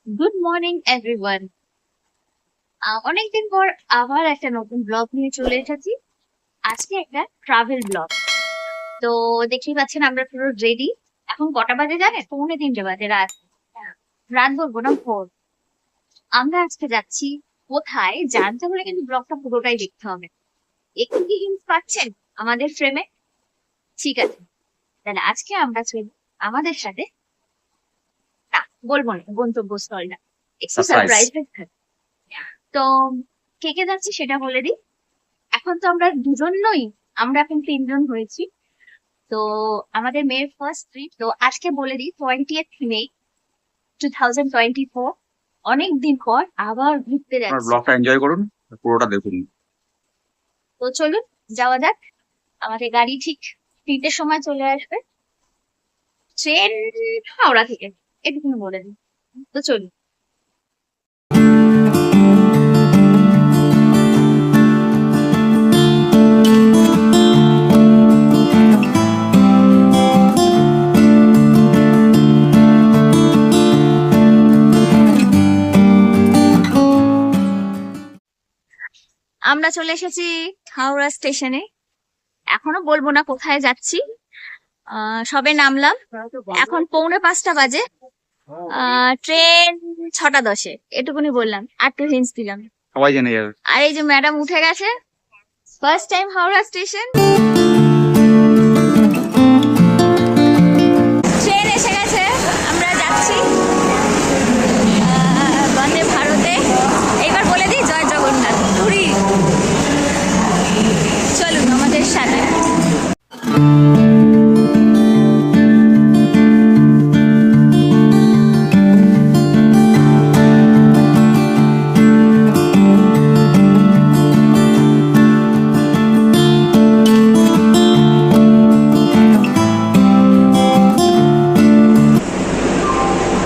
Good morning everyone. অনেকদিন পর আবার একটা নতুন ব্লগ নিয়ে চলে এসেছি। আজকে একটা ট্রাভেল ব্লগ। তো দেখতেই পাচ্ছেন আমরা পুরো রেডি। এখন কটা বাজে জানেন? 2:45 বাজে রাত। রাত বলবো না, ভোর। আমরা আজকে যাচ্ছি কোথায় জানতে হলে কিন্তু ব্লগটা পুরোটাই দেখতে হবে। একটু কি হিন্টস পাচ্ছেন আমাদের ফ্রেমে? ঠিক আছে, তাহলে আজকে আমরা চলি আমাদের সাথে। না, বলবো না গন্তব্যস্থলটা, একটু সারপ্রাইজ। সারপ্রাইজ থাকবে। তো কে কে যাচ্ছে সেটা বলে দিই। এখন তো আমরা দুজন নই, আমরা এখন 3জন হয়েছি। তো আমাদের মেয়ের ফার্স্ট ট্রিপ। তো আজকে বলে দিই 20th May 2024, অনেক দিন পর আবার ঘুরতে আপনার যাচ্ছি। ব্লগটা এনজয় করুন, পুরোটা দেখুন। তো চলুন যাওয়া যাক। আমাদের গাড়ি ঠিক 3টের সময় চলে আসবে। ট্রেন হাওড়া থেকে, এটুকুনি বলে দিই। তো চলুন। আমরা চলে এসেছি হাওড়া স্টেশনে। এখনো বলবো না কোথায় যাচ্ছি, সবে নামলাম। এখন 4:45 বাজে। ট্রেন 6:10, এটুকুনি বললাম, আর একটু হিন্টস দিলাম। সবাই জেনে যাবে। আর এই যে ম্যাডাম উঠে গেছে, first time Howrah station. Train এসে গেছে, আমরা যাচ্ছি বন্দে ভারতে। এইবার বলে দিই জয় জগন্নাথ পুরী। চলুন আমাদের সাথে।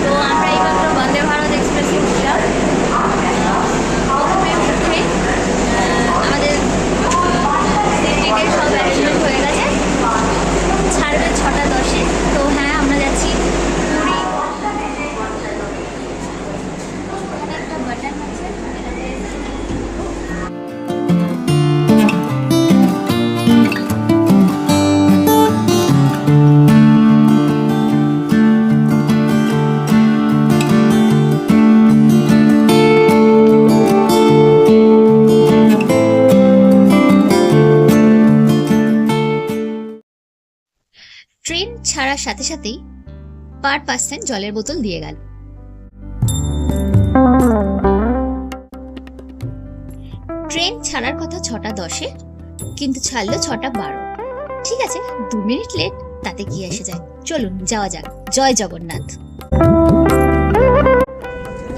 তো আমরা এইমাত্র বন্দে ভারত এক্সপ্রেসে উঠলাম। প্রথমে উঠে আমাদের টিকিট সব অ্যারেঞ্জমেন্ট হয়ে গেছে, ছাড়বে 6:10-এ। তো হ্যাঁ, আমরা যাচ্ছি পুরী। ওখানে একটা বাটন আছে, ট্রেন ছাড়ার সাথে সাথেই পার পার্সন জলের বোতল দিয়ে গেল। ট্রেন ছাড়ার কথা 6:10-এ, কিন্তু ছাড়লো 6:12। ঠিক আছে, 2 মিনিট লেট, তাতে কি এসে যায়। চলুন যাওয়া যাক। জয় জগন্নাথ।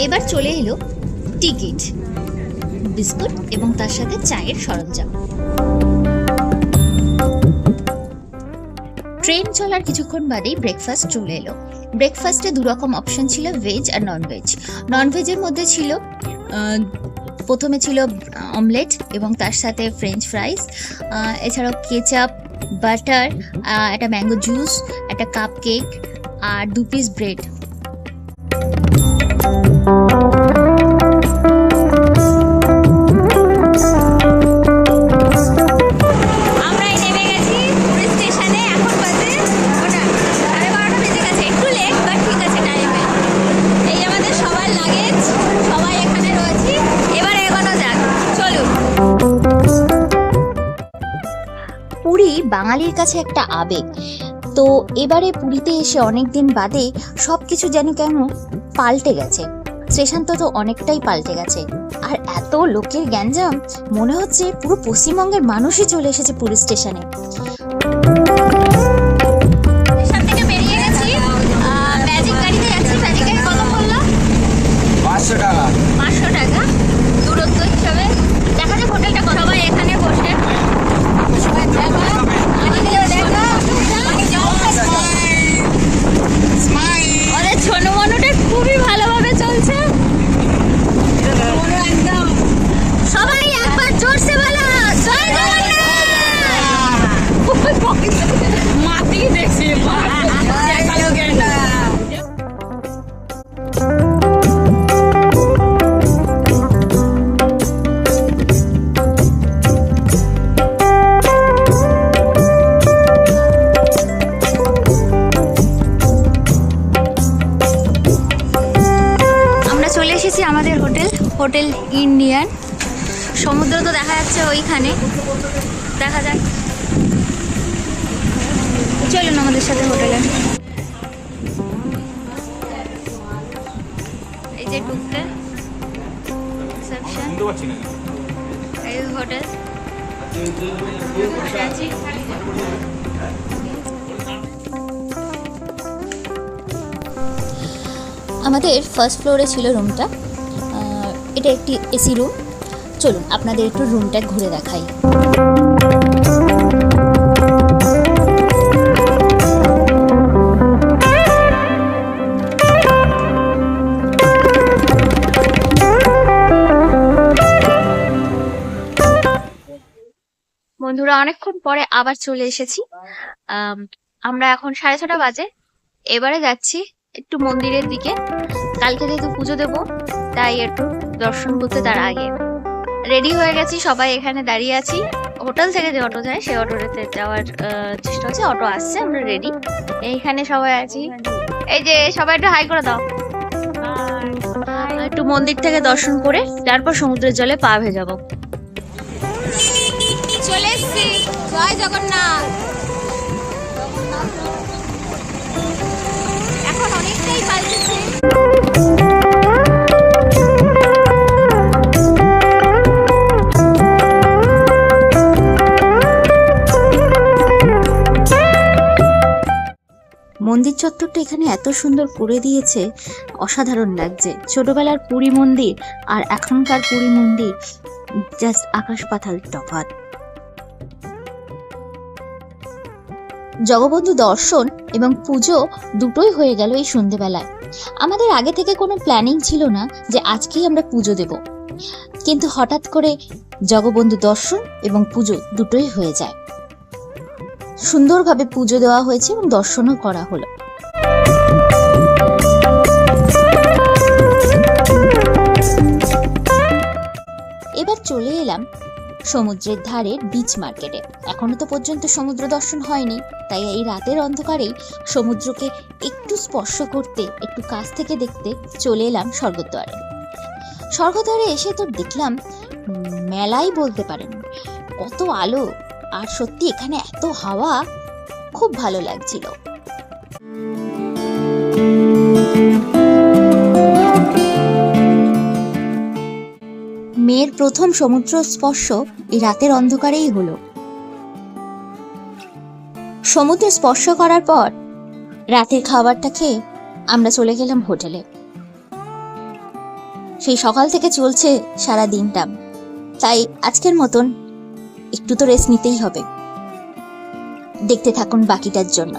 এবার চলে এলো টিকিট, বিস্কুট এবং তার সাথে চায়ের সরঞ্জাম। ট্রেন চলার কিছুক্ষণ বাদেই ব্রেকফাস্ট চলে এলো। ব্রেকফাস্টে 2 রকম অপশন ছিল, ভেজ আর নন ভেজ। নন ভেজের মধ্যে ছিল প্রথমে ছিল অমলেট এবং তার সাথে ফ্রেঞ্চ ফ্রাইস, এছাড়াও কেচাপ, বাটার, একটা ম্যাঙ্গো জুস, একটা কাপ কেক আর 2 পিস ব্রেড। আমরাই নেমে গেছি পুরী স্টেশনে। এখন বাজে 12:30 বেজে গেছে, একটু লেট বাট ঠিক আছে টাইমে। এই আমাদের সবার লাগেজ, সবাই এখানে রয়েছি। এবার এগোনো যাক, চলুন। পুরী বাঙালির কাছে একটা আবেগ। তো এবারে পুরীতে এসে অনেকদিন বাদে সবকিছু যেন কেন পাল্টে গেছে। স্টেশনটা তো অনেকটাই পাল্টে গেছে, আর এত লোকের গ্যাঞ্জাম, মনে হচ্ছে পুরো পশ্চিমবঙ্গের মানুষই চলে এসেছে পুরী স্টেশনে। স্টেশন থেকে বেরিয়ে গেছি, ম্যাজিক গাড়িতে যাচ্ছি। ম্যাজিক গাড়ি কত পড়লো? 500 টাকা। 500 টাকা দূরত্ব হিসাবে। দেখা যাক হোটেলটা কত। সবাই এখানে বসে ওদের ছোট মনুটা খুবই ভালোভাবে চলছে। সবাই একবার জোরসে বলো জয় জগন্নাথ। এসেছি আমাদের হোটেল ইন্ডিয়ান। সমুদ্র তো দেখা যাচ্ছে ওইখানে, দেখা যাক। চলুন আমাদের সাথে হোটেলে। এই যে ঢুকতে রিসেপশন, এই হোটেল। আমাদের ফার্স্ট ফ্লোরে ছিল রুমটা। এটা একটি এসি রুম। চলুন আপনাদের একটু রুমটা ঘুরে দেখাই। বন্ধুরা, অনেকক্ষণ পরে আবার চলে এসেছি। আমরা এখন 6:30 বাজে। এবারে যাচ্ছি একটু মন্দিরের দিকে। কালকে যেহেতু পুজো দেবো, তাই একটু দর্শন করতে তার আগে রেডি হয়ে গেছি। সবাই এখানে দাঁড়িয়ে আছি। হোটেল থেকে যে অটো যায় সেই অটোতে যাওয়ার চেষ্টা হচ্ছে। অটো আসছে, আমরা রেডি। এইখানে সবাই আছি। এই যে সবাই একটু হাই করে দাও। একটু মন্দির থেকে দর্শন করে তারপর সমুদ্রের জলে পা ভেজাবো। চলে এসছি। জয় জগন্নাথ। এখন অনেকটাই পাল্টেছে। মন্দির চত্বরটা এখানে এত সুন্দর করে দিয়েছে, অসাধারণ লাগছে। ছোটবেলার পুরী মন্দির আর এখনকার পুরী মন্দির জাস্ট আকাশ পাতাল তফাৎ। জগবন্ধু দর্শন এবং পুজো দুটোই হয়ে গেল এই সন্ধেবেলায়। আমাদের আগে থেকে কোনো প্ল্যানিং ছিল না যে আজকেই আমরা পুজো দেব, কিন্তু হঠাৎ করে জগবন্ধু দর্শন এবং পুজো দুটোই হয়ে যায়। সুন্দরভাবে পুজো দেওয়া হয়েছে এবং দর্শনও করা হলো। এবার চলে এলাম সমুদ্রের ধারের বিচ মার্কেটে। এখনো তো পর্যন্ত সমুদ্র দর্শন হয়নি, তাই এই রাতের অন্ধকারেই সমুদ্রকে একটু স্পর্শ করতে, একটু কাছ থেকে দেখতে চলে এলাম স্বর্গদ্বারে। স্বর্গদ্বারে এসে তো দেখলাম মেলাই বলতে পারেন, কত আলো। আর সত্যি এখানে এত হাওয়া, খুব ভালো লাগছিল। মেয়ের প্রথম সমুদ্র স্পর্শ এই রাতের অন্ধকারেই হলো। সমুদ্র স্পর্শ করার পর রাতের খাবারটা খেয়ে আমরা চলে গেলাম হোটেলে। সেই সকাল থেকে চলছে সারা দিনটা, তাই আজকের মতন একটু তো রেস্ট নিতেই হবে। দেখতে থাকুন বাকিটার জন্য।